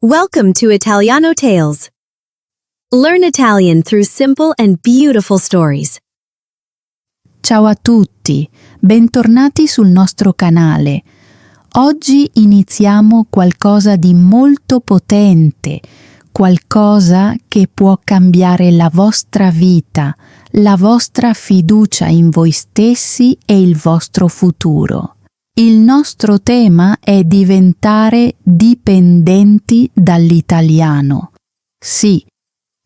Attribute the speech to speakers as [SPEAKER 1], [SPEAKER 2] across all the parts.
[SPEAKER 1] Welcome to Italiano Tales. Learn Italian through simple and beautiful stories.
[SPEAKER 2] Ciao a tutti, bentornati sul nostro canale. Oggi iniziamo qualcosa di molto potente, qualcosa che può cambiare la vostra vita, la vostra fiducia in voi stessi e il vostro futuro. Il nostro tema è diventare dipendenti dall'italiano. Sì,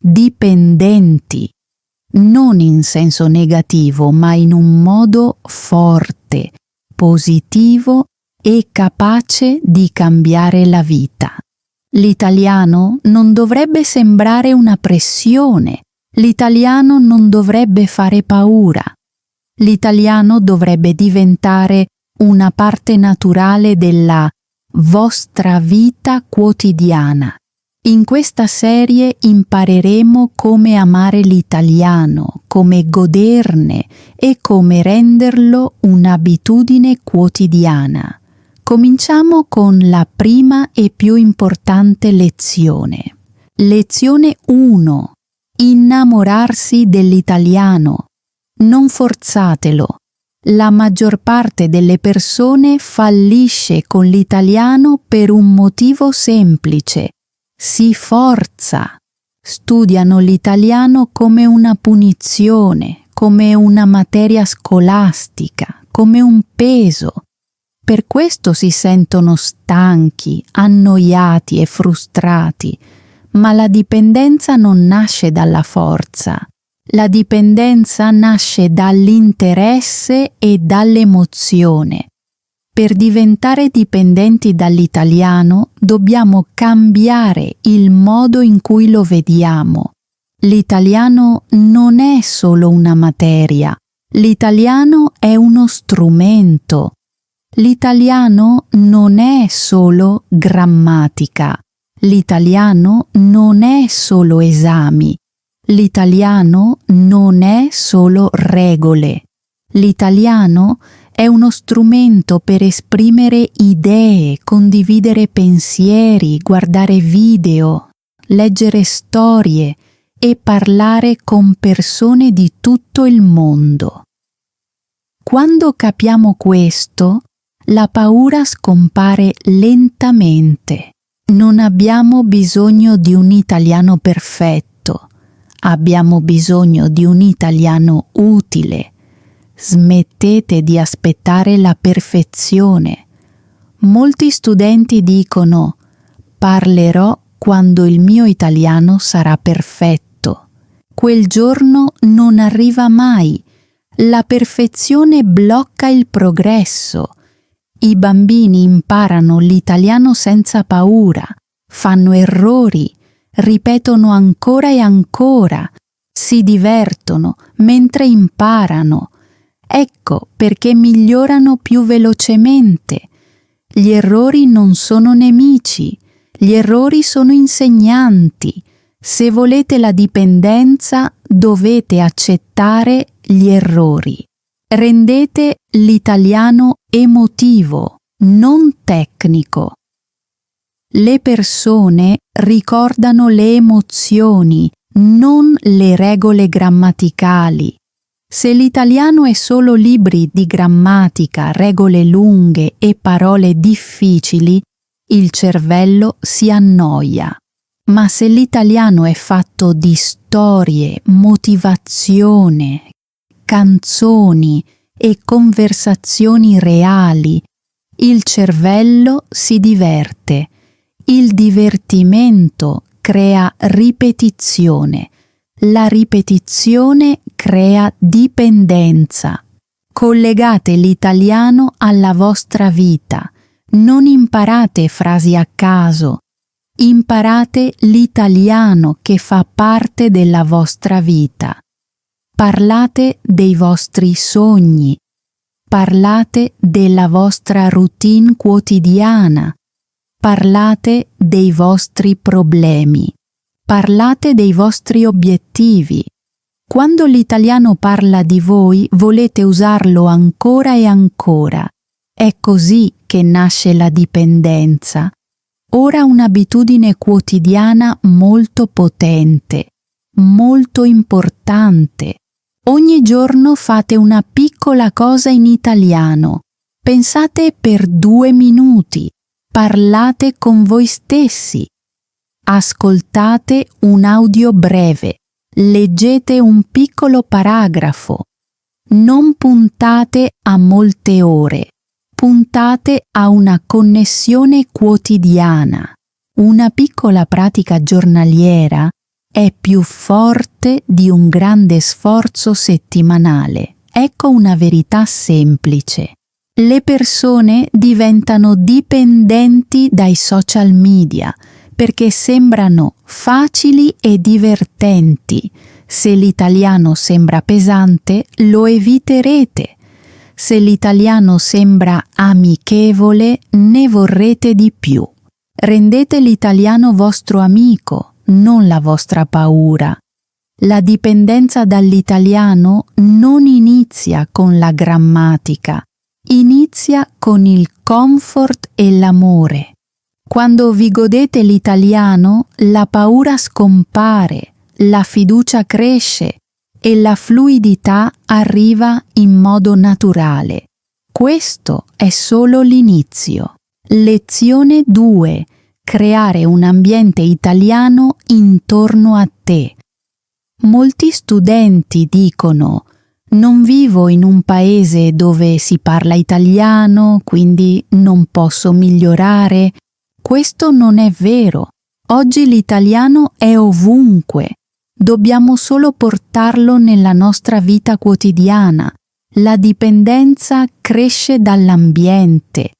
[SPEAKER 2] dipendenti, non in senso negativo, ma in un modo forte, positivo e capace di cambiare la vita. L'italiano non dovrebbe sembrare una pressione, l'italiano non dovrebbe fare paura, l'italiano dovrebbe diventare una parte naturale della vostra vita quotidiana. In questa serie impareremo come amare l'italiano, come goderne e come renderlo un'abitudine quotidiana. Cominciamo con la prima e più importante lezione. Lezione 1. Innamorarsi dell'italiano. Non forzatelo. La maggior parte delle persone fallisce con l'italiano per un motivo semplice. Si forza. Studiano l'italiano come una punizione, come una materia scolastica, come un peso. Per questo si sentono stanchi, annoiati e frustrati. Ma la dipendenza non nasce dalla forza. La dipendenza nasce dall'interesse e dall'emozione. Per diventare dipendenti dall'italiano dobbiamo cambiare il modo in cui lo vediamo. L'italiano non è solo una materia, l'italiano è uno strumento. L'italiano non è solo grammatica, l'italiano non è solo esami. L'italiano non è solo regole. L'italiano è uno strumento per esprimere idee, condividere pensieri, guardare video, leggere storie e parlare con persone di tutto il mondo. Quando capiamo questo, la paura scompare lentamente. Non abbiamo bisogno di un italiano perfetto. Abbiamo bisogno di un italiano utile. Smettete di aspettare la perfezione. Molti studenti dicono: parlerò quando il mio italiano sarà perfetto. Quel giorno non arriva mai. La perfezione blocca il progresso. I bambini imparano l'italiano senza paura, fanno errori, ripetono ancora e ancora, si divertono mentre imparano. Ecco perché migliorano più velocemente. Gli errori non sono nemici, gli errori sono insegnanti. Se volete la dipendenza, dovete accettare gli errori. Rendete l'italiano emotivo, non tecnico. Le persone ricordano le emozioni, non le regole grammaticali. Se l'italiano è solo libri di grammatica, regole lunghe e parole difficili, il cervello si annoia. Ma se l'italiano è fatto di storie, motivazione, canzoni e conversazioni reali, il cervello si diverte. Il divertimento crea ripetizione. La ripetizione crea dipendenza. Collegate l'italiano alla vostra vita. Non imparate frasi a caso. Imparate l'italiano che fa parte della vostra vita. Parlate dei vostri sogni. Parlate della vostra routine quotidiana. Parlate dei vostri problemi. Parlate dei vostri obiettivi. Quando l'italiano parla di voi, volete usarlo ancora e ancora. È così che nasce la dipendenza. ora un'abitudine quotidiana molto potente, molto importante. Ogni giorno fate una piccola cosa in italiano. Pensate per 2 minuti. Parlate con voi stessi. Ascoltate un audio breve. Leggete un piccolo paragrafo. Non puntate a molte ore. Puntate a una connessione quotidiana. Una piccola pratica giornaliera è più forte di un grande sforzo settimanale. Ecco una verità semplice. Le persone diventano dipendenti dai social media perché sembrano facili e divertenti. Se l'italiano sembra pesante, lo eviterete. Se l'italiano sembra amichevole, ne vorrete di più. Rendete l'italiano vostro amico, non la vostra paura. La dipendenza dall'italiano non inizia con la grammatica, inizia con il comfort e l'amore. Quando vi godete l'italiano, la paura scompare, la fiducia cresce e la fluidità arriva in modo naturale. Questo è solo l'inizio. Lezione 2. Creare un ambiente italiano intorno a te. Molti studenti dicono: non vivo in un paese dove si parla italiano, quindi non posso migliorare. Questo non è vero. Oggi l'italiano è ovunque. Dobbiamo solo portarlo nella nostra vita quotidiana. La dipendenza cresce dall'ambiente.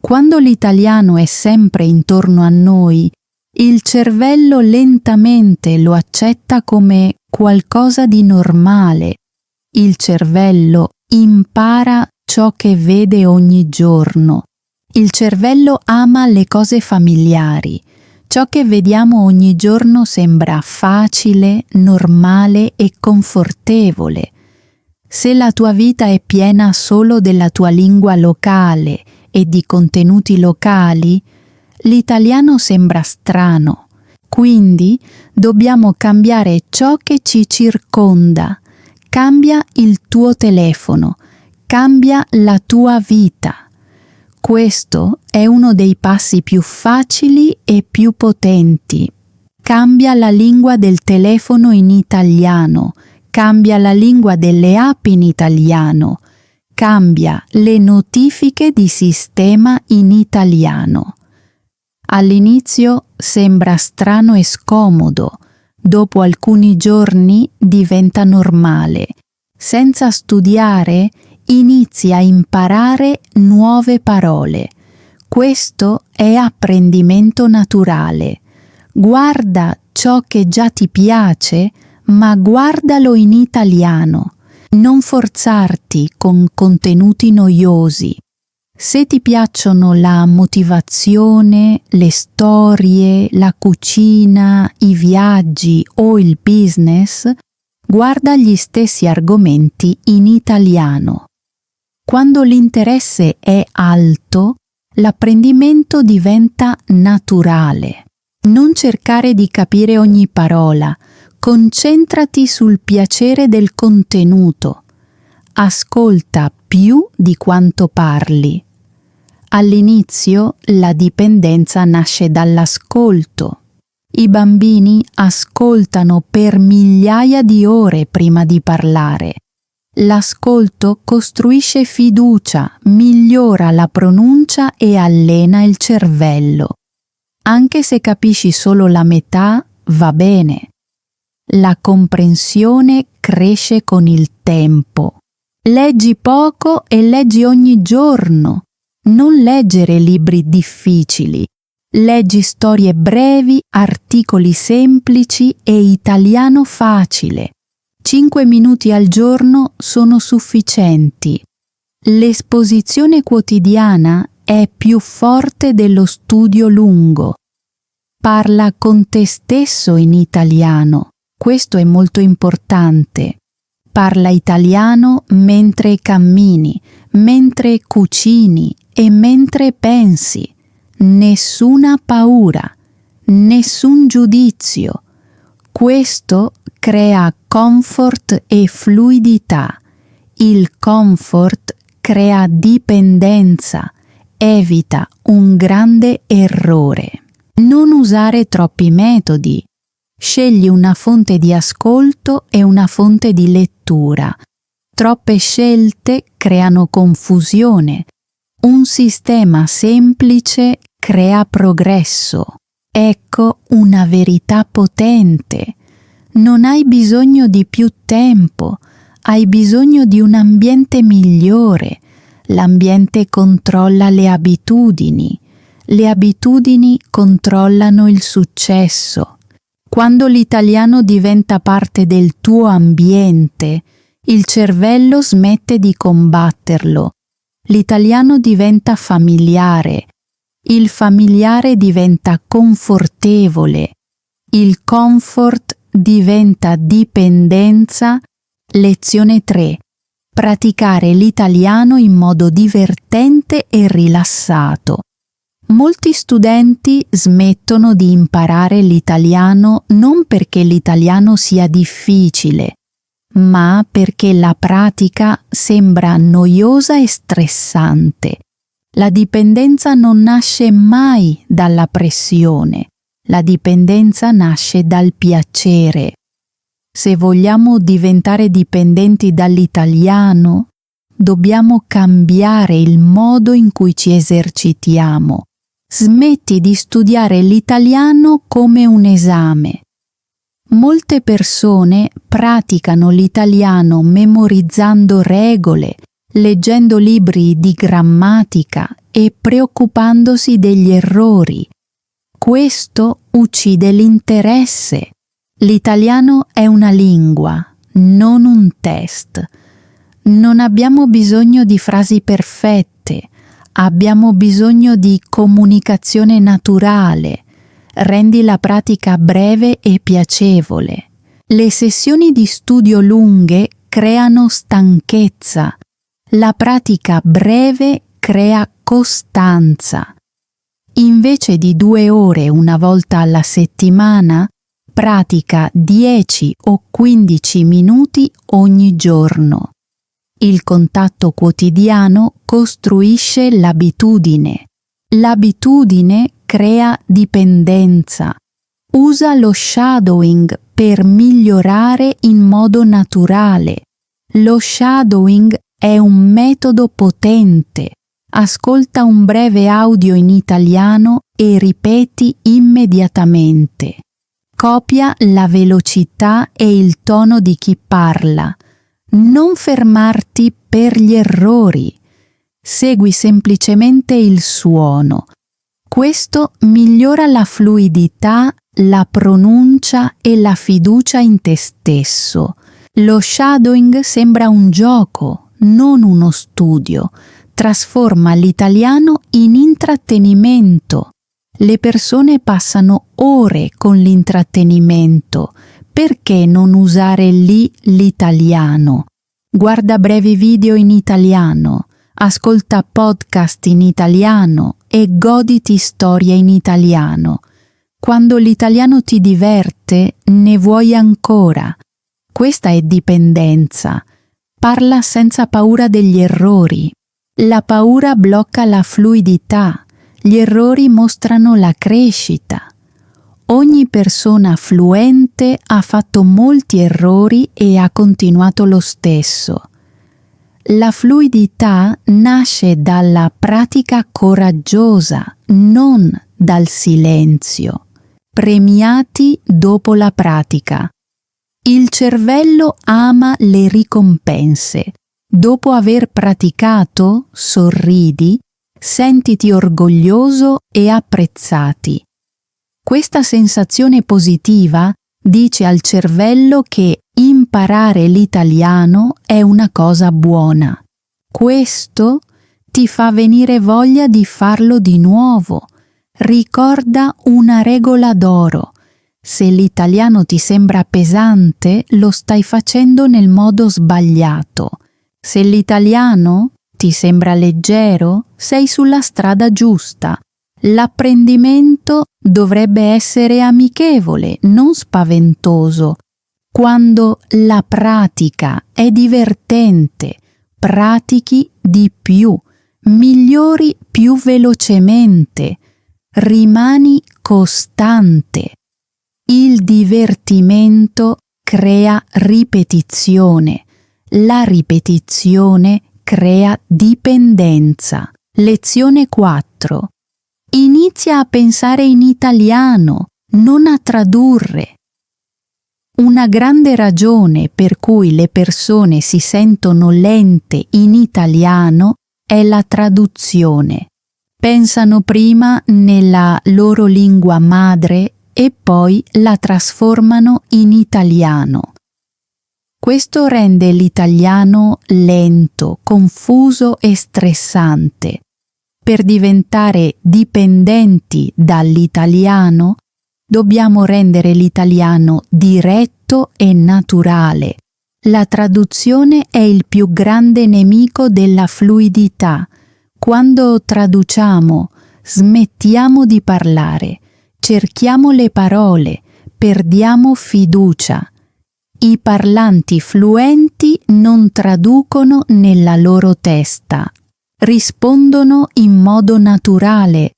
[SPEAKER 2] Quando l'italiano è sempre intorno a noi, il cervello lentamente lo accetta come qualcosa di normale. Il cervello impara ciò che vede ogni giorno. Il cervello ama le cose familiari. Ciò che vediamo ogni giorno sembra facile, normale e confortevole. Se la tua vita è piena solo della tua lingua locale e di contenuti locali, l'italiano sembra strano. Quindi dobbiamo cambiare ciò che ci circonda. Cambia il tuo telefono, cambia la tua vita. Questo è uno dei passi più facili e più potenti. Cambia la lingua del telefono in italiano, cambia la lingua delle app in italiano, cambia le notifiche di sistema in italiano. All'inizio sembra strano e scomodo, dopo alcuni giorni diventa normale. Senza studiare inizi a imparare nuove parole. Questo è apprendimento naturale. Guarda ciò che già ti piace, ma guardalo in italiano. Non forzarti con contenuti noiosi. Se ti piacciono la motivazione, le storie, la cucina, i viaggi o il business, guarda gli stessi argomenti in italiano. Quando l'interesse è alto, l'apprendimento diventa naturale. Non cercare di capire ogni parola, concentrati sul piacere del contenuto. Ascolta più di quanto parli. All'inizio la dipendenza nasce dall'ascolto. I bambini ascoltano per migliaia di ore prima di parlare. L'ascolto costruisce fiducia, migliora la pronuncia e allena il cervello. Anche se capisci solo la metà, va bene. La comprensione cresce con il tempo. Leggi poco e leggi ogni giorno. Non leggere libri difficili. Leggi storie brevi, articoli semplici e italiano facile. 5 minuti al giorno sono sufficienti. L'esposizione quotidiana è più forte dello studio lungo. Parla con te stesso in italiano. Questo è molto importante. Parla italiano mentre cammini, mentre cucini e mentre pensi. nessuna paura, nessun giudizio. Questo crea comfort e fluidità. Il comfort crea dipendenza, evita un grande errore. Non usare troppi metodi. Scegli una fonte di ascolto e una fonte di lettura. Troppe scelte creano confusione. Un sistema semplice crea progresso. Ecco una verità potente. Non hai bisogno di più tempo, hai bisogno di un ambiente migliore. L'ambiente controlla le abitudini controllano il successo. Quando l'italiano diventa parte del tuo ambiente, il cervello smette di combatterlo. L'italiano diventa familiare. Il familiare diventa confortevole. Il comfort diventa dipendenza. Lezione 3. Praticare l'italiano in modo divertente e rilassato. Molti studenti smettono di imparare l'italiano non perché l'italiano sia difficile, ma perché la pratica sembra noiosa e stressante. La dipendenza non nasce mai dalla pressione, la dipendenza nasce dal piacere. Se vogliamo diventare dipendenti dall'italiano, dobbiamo cambiare il modo in cui ci esercitiamo. Smetti di studiare l'italiano come un esame. Molte persone praticano l'italiano memorizzando regole, leggendo libri di grammatica e preoccupandosi degli errori. Questo uccide l'interesse. L'italiano è una lingua, non un test. Non abbiamo bisogno di frasi perfette, abbiamo bisogno di comunicazione naturale. Rendi la pratica breve e piacevole. Le sessioni di studio lunghe creano stanchezza. La pratica breve crea costanza. Invece di 2 ore una volta alla settimana, pratica 10 o 15 minuti ogni giorno. Il contatto quotidiano costruisce l'abitudine. L'abitudine crea dipendenza. Usa lo shadowing per migliorare in modo naturale. Lo shadowing è un metodo potente. Ascolta un breve audio in italiano e ripeti immediatamente. Copia la velocità e il tono di chi parla. Non fermarti per gli errori. Segui semplicemente il suono. Questo migliora la fluidità, la pronuncia e la fiducia in te stesso. Lo shadowing sembra un gioco, non uno studio. Trasforma l'italiano in intrattenimento. Le persone passano ore con l'intrattenimento. Perché non usare lì l'italiano? Guarda brevi video in italiano, ascolta podcast in italiano e goditi storie in italiano. Quando l'italiano ti diverte, ne vuoi ancora. Questa è dipendenza. Parla senza paura degli errori. La paura blocca la fluidità. Gli errori mostrano la crescita. Ogni persona fluente ha fatto molti errori e ha continuato lo stesso. La fluidità nasce dalla pratica coraggiosa, non dal silenzio. Premiati dopo la pratica. Il cervello ama le ricompense. Dopo aver praticato, sorridi, sentiti orgoglioso e apprezzati. Questa sensazione positiva dice al cervello che imparare l'italiano è una cosa buona. Questo ti fa venire voglia di farlo di nuovo. Ricorda una regola d'oro. Se l'italiano ti sembra pesante, lo stai facendo nel modo sbagliato. Se l'italiano ti sembra leggero, sei sulla strada giusta. L'apprendimento dovrebbe essere amichevole, non spaventoso. Quando la pratica è divertente, pratichi di più, migliori più velocemente, rimani costante. Il divertimento crea ripetizione, la ripetizione crea dipendenza. Lezione 4. Inizia a pensare in italiano, non a tradurre. Una grande ragione per cui le persone si sentono lente in italiano è la traduzione. Pensano prima nella loro lingua madre e poi la trasformano in italiano. Questo rende l'italiano lento, confuso e stressante. Per diventare dipendenti dall'italiano, dobbiamo rendere l'italiano diretto e naturale. La traduzione è il più grande nemico della fluidità. Quando traduciamo, smettiamo di parlare, cerchiamo le parole, perdiamo fiducia. I parlanti fluenti non traducono nella loro testa, rispondono in modo naturale.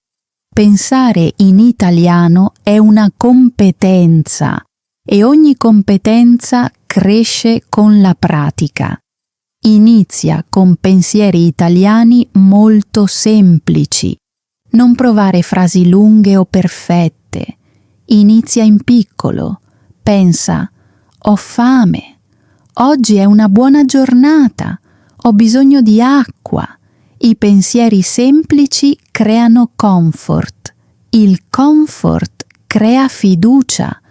[SPEAKER 2] Pensare in italiano è una competenza e ogni competenza cresce con la pratica. Inizia con pensieri italiani molto semplici. Non provare frasi lunghe o perfette. Inizia in piccolo. Pensa: ho fame. Oggi è una buona giornata. Ho bisogno di acqua. I pensieri semplici creano comfort. Il comfort crea fiducia.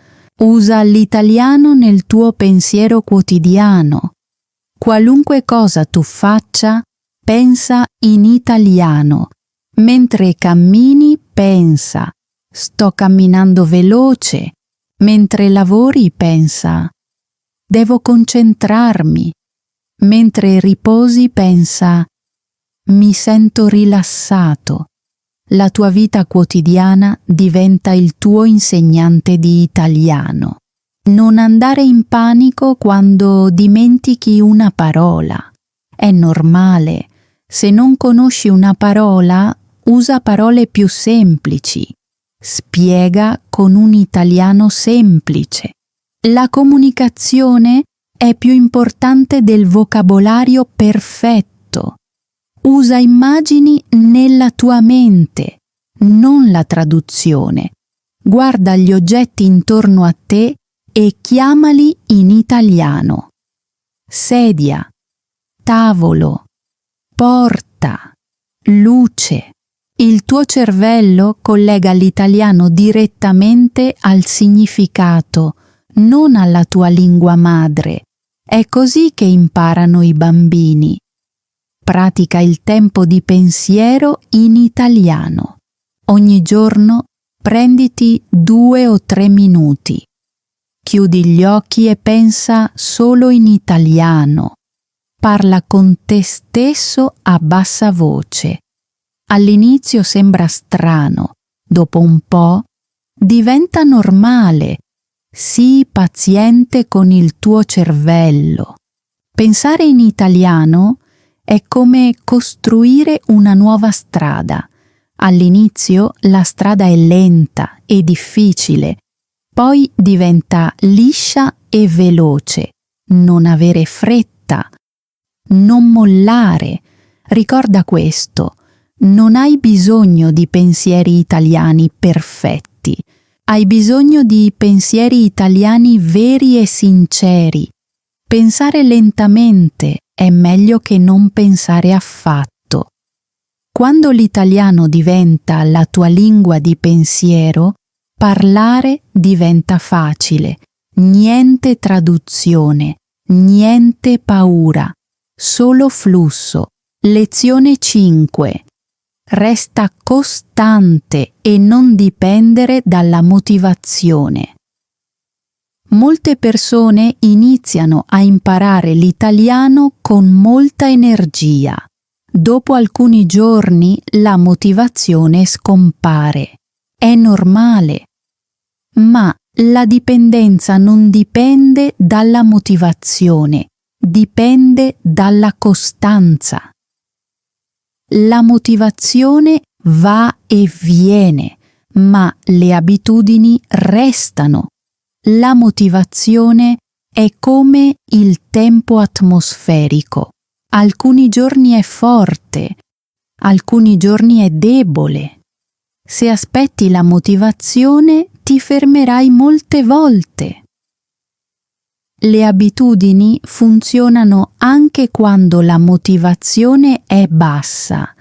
[SPEAKER 2] Usa l'italiano nel tuo pensiero quotidiano. Qualunque cosa tu faccia, pensa in italiano. Mentre cammini, pensa: sto camminando veloce. Mentre lavori, pensa: devo concentrarmi. Mentre riposi, pensa: mi sento rilassato. La tua vita quotidiana diventa il tuo insegnante di italiano. Non andare in panico quando dimentichi una parola. È normale. Se non conosci una parola, usa parole più semplici. Spiega con un italiano semplice. La comunicazione è più importante del vocabolario perfetto. Usa immagini nella tua mente, non la traduzione. Guarda gli oggetti intorno a te e chiamali in italiano. Sedia, tavolo, porta, luce. Il tuo cervello collega l'italiano direttamente al significato, non alla tua lingua madre. È così che imparano i bambini. Pratica il tempo di pensiero in italiano. Ogni giorno prenditi 2 o 3 minuti. Chiudi gli occhi e pensa solo in italiano. Parla con te stesso a bassa voce. All'inizio sembra strano, dopo un po' diventa normale. Sii paziente con il tuo cervello. Pensare in italiano è come costruire una nuova strada. All'inizio la strada è lenta e difficile, poi diventa liscia e veloce. Non avere fretta, non mollare. Ricorda questo, non hai bisogno di pensieri italiani perfetti, hai bisogno di pensieri italiani veri e sinceri. Pensare lentamente è meglio che non pensare affatto. Quando l'italiano diventa la tua lingua di pensiero, parlare diventa facile. Niente traduzione, niente paura, solo flusso. Lezione 5. Resta costante e non dipendere dalla motivazione. Molte persone iniziano a imparare l'italiano con molta energia. Dopo alcuni giorni la motivazione scompare. È normale. Ma la dipendenza non dipende dalla motivazione, dipende dalla costanza. La motivazione va e viene, ma le abitudini restano. La motivazione è come il tempo atmosferico. Alcuni giorni è forte, alcuni giorni è debole. Se aspetti la motivazione, ti fermerai molte volte. Le abitudini funzionano anche quando la motivazione è bassa.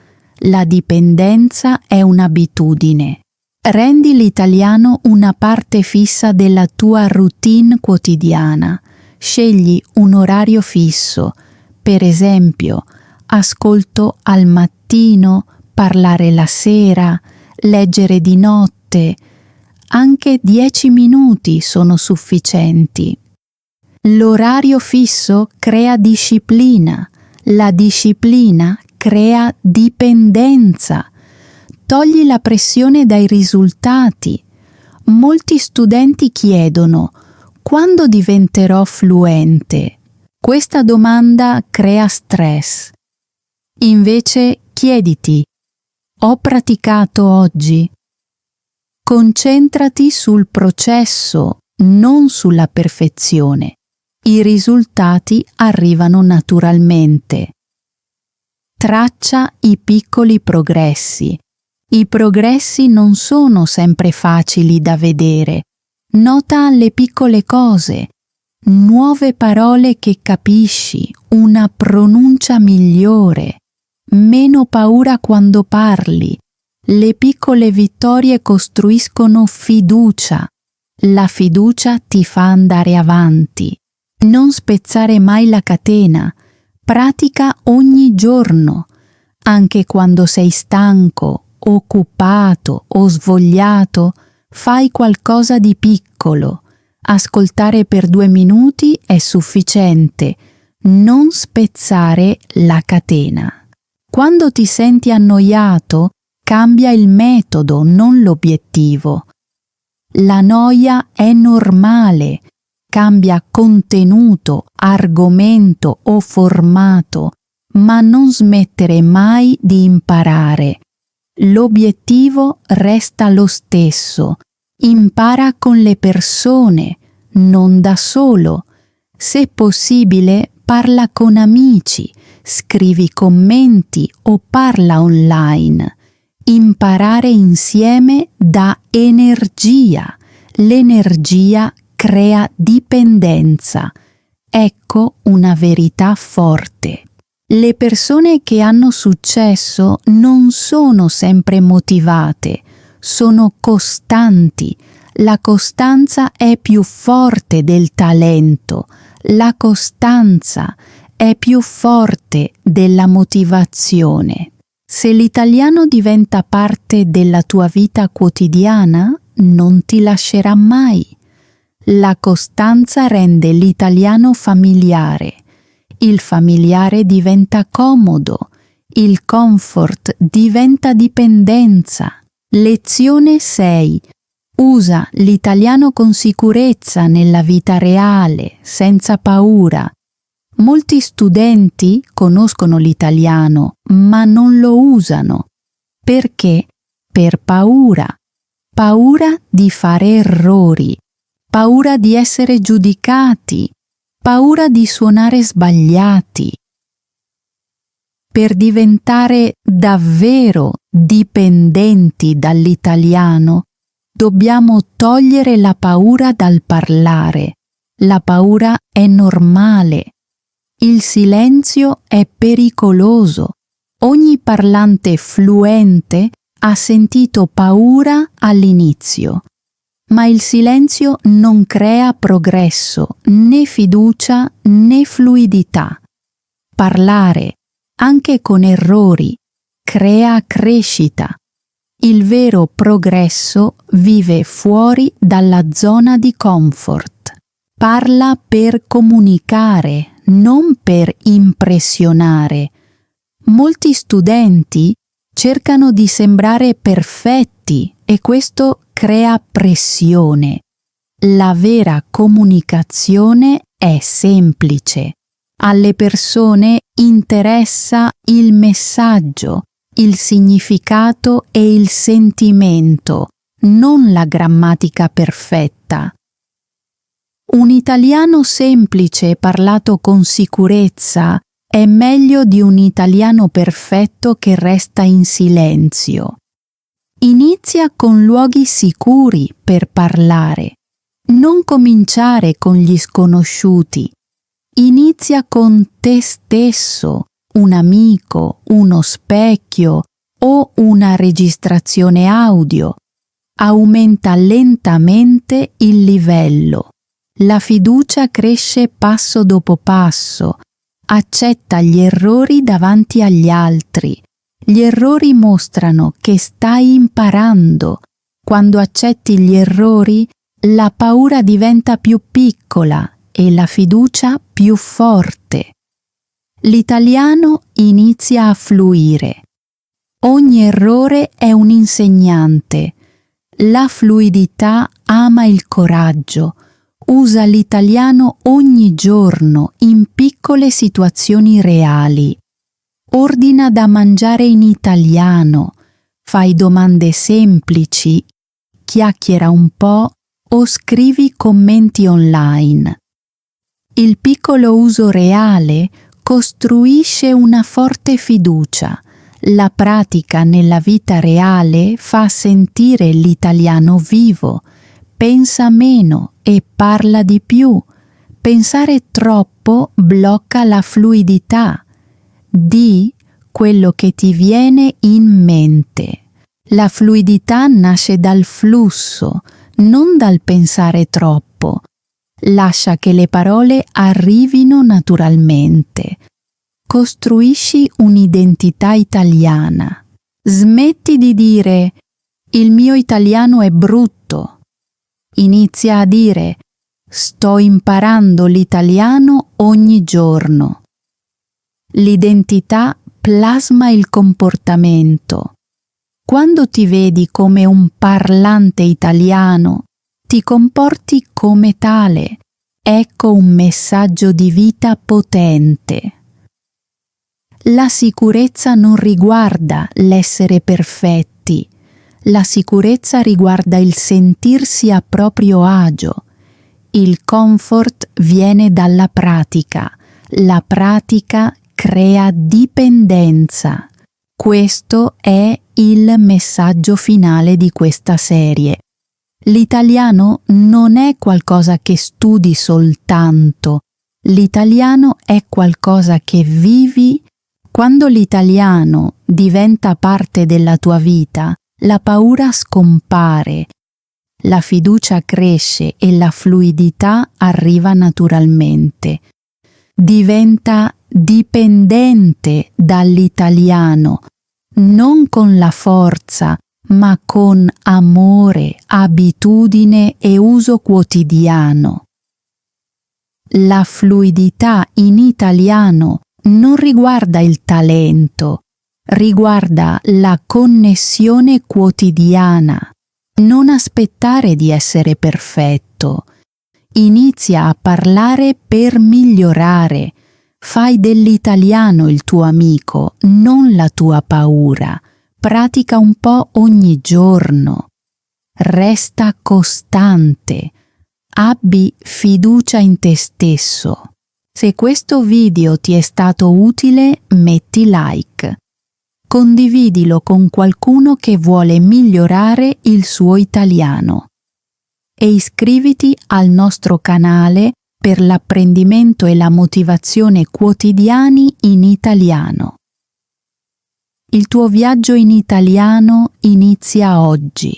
[SPEAKER 2] La dipendenza è un'abitudine. Rendi l'italiano una parte fissa della tua routine quotidiana. Scegli un orario fisso. Per esempio, ascolto al mattino, parlare la sera, leggere di notte. Anche 10 minuti sono sufficienti. L'orario fisso crea disciplina. La disciplina crea dipendenza. Togli la pressione dai risultati. Molti studenti chiedono: quando diventerò fluente? Questa domanda crea stress. Invece chiediti: ho praticato oggi? Concentrati sul processo, non sulla perfezione. I risultati arrivano naturalmente. Traccia i piccoli progressi. I progressi non sono sempre facili da vedere. Nota le piccole cose, nuove parole che capisci, una pronuncia migliore, meno paura quando parli. Le piccole vittorie costruiscono fiducia. La fiducia ti fa andare avanti. Non spezzare mai la catena. Pratica ogni giorno, anche quando sei stanco, occupato o svogliato, fai qualcosa di piccolo. Ascoltare per 2 minuti è sufficiente. Non spezzare la catena. Quando ti senti annoiato, cambia il metodo, non l'obiettivo. La noia è normale. Cambia contenuto, argomento o formato, ma non smettere mai di imparare. L'obiettivo resta lo stesso. Impara con le persone, non da solo. Se possibile, parla con amici, scrivi commenti o parla online. Imparare insieme dà energia. L'energia crea dipendenza. Ecco una verità forte. Le persone che hanno successo non sono sempre motivate, sono costanti. La costanza è più forte del talento. La costanza è più forte della motivazione. Se l'italiano diventa parte della tua vita quotidiana, non ti lascerà mai. La costanza rende l'italiano familiare. Il familiare diventa comodo. Il comfort diventa dipendenza. Lezione 6. Usa l'italiano con sicurezza nella vita reale, senza paura. Molti studenti conoscono l'italiano, ma non lo usano. Perché? Per paura. Paura di fare errori. Paura di essere giudicati, paura di suonare sbagliati. Per diventare davvero dipendenti dall'italiano, dobbiamo togliere la paura dal parlare. La paura è normale. Il silenzio è pericoloso. Ogni parlante fluente ha sentito paura all'inizio. Ma il silenzio non crea progresso, né fiducia né fluidità. Parlare, anche con errori, crea crescita. Il vero progresso vive fuori dalla zona di comfort. Parla per comunicare, non per impressionare. Molti studenti cercano di sembrare perfetti e questo crea pressione. La vera comunicazione è semplice. Alle persone interessa il messaggio, il significato e il sentimento, non la grammatica perfetta. Un italiano semplice parlato con sicurezza è meglio di un italiano perfetto che resta in silenzio. Inizia con luoghi sicuri per parlare. Non cominciare con gli sconosciuti. Inizia con te stesso, un amico, uno specchio o una registrazione audio. Aumenta lentamente il livello. La fiducia cresce passo dopo passo. Accetta gli errori davanti agli altri. Gli errori mostrano che stai imparando. Quando accetti gli errori, la paura diventa più piccola e la fiducia più forte. L'italiano inizia a fluire. Ogni errore è un insegnante. La fluidità ama il coraggio. Usa l'italiano ogni giorno in piccole situazioni reali. Ordina da mangiare in italiano. Fai domande semplici. Chiacchiera un po' o scrivi commenti online. Il piccolo uso reale costruisce una forte fiducia. La pratica nella vita reale fa sentire l'italiano vivo. Pensa meno e parla di più. Pensare troppo blocca la fluidità. Di quello che ti viene in mente. La fluidità nasce dal flusso, non dal pensare troppo. Lascia che le parole arrivino naturalmente. Costruisci un'identità italiana. Smetti di dire «il mio italiano è brutto». Inizia a dire «sto imparando l'italiano ogni giorno». L'identità plasma il comportamento. Quando ti vedi come un parlante italiano, ti comporti come tale. Ecco un messaggio di vita potente. La sicurezza non riguarda l'essere perfetti. La sicurezza riguarda il sentirsi a proprio agio. Il comfort viene dalla pratica. La pratica crea dipendenza. Questo è il messaggio finale di questa serie. L'italiano non è qualcosa che studi soltanto. L'italiano è qualcosa che vivi. Quando l'italiano diventa parte della tua vita, la paura scompare, la fiducia cresce e la fluidità arriva naturalmente. Diventa dipendente dall'italiano, non con la forza, ma con amore, abitudine e uso quotidiano. La fluidità in italiano non riguarda il talento, riguarda la connessione quotidiana. Non aspettare di essere perfetto. Inizia a parlare per migliorare. Fai dell'italiano il tuo amico, non la tua paura. Pratica un po' ogni giorno. Resta costante. Abbi fiducia in te stesso. Se questo video ti è stato utile, metti like. Condividilo con qualcuno che vuole migliorare il suo italiano. E iscriviti al nostro canale per l'apprendimento e la motivazione quotidiani in italiano. Il tuo viaggio in italiano inizia oggi.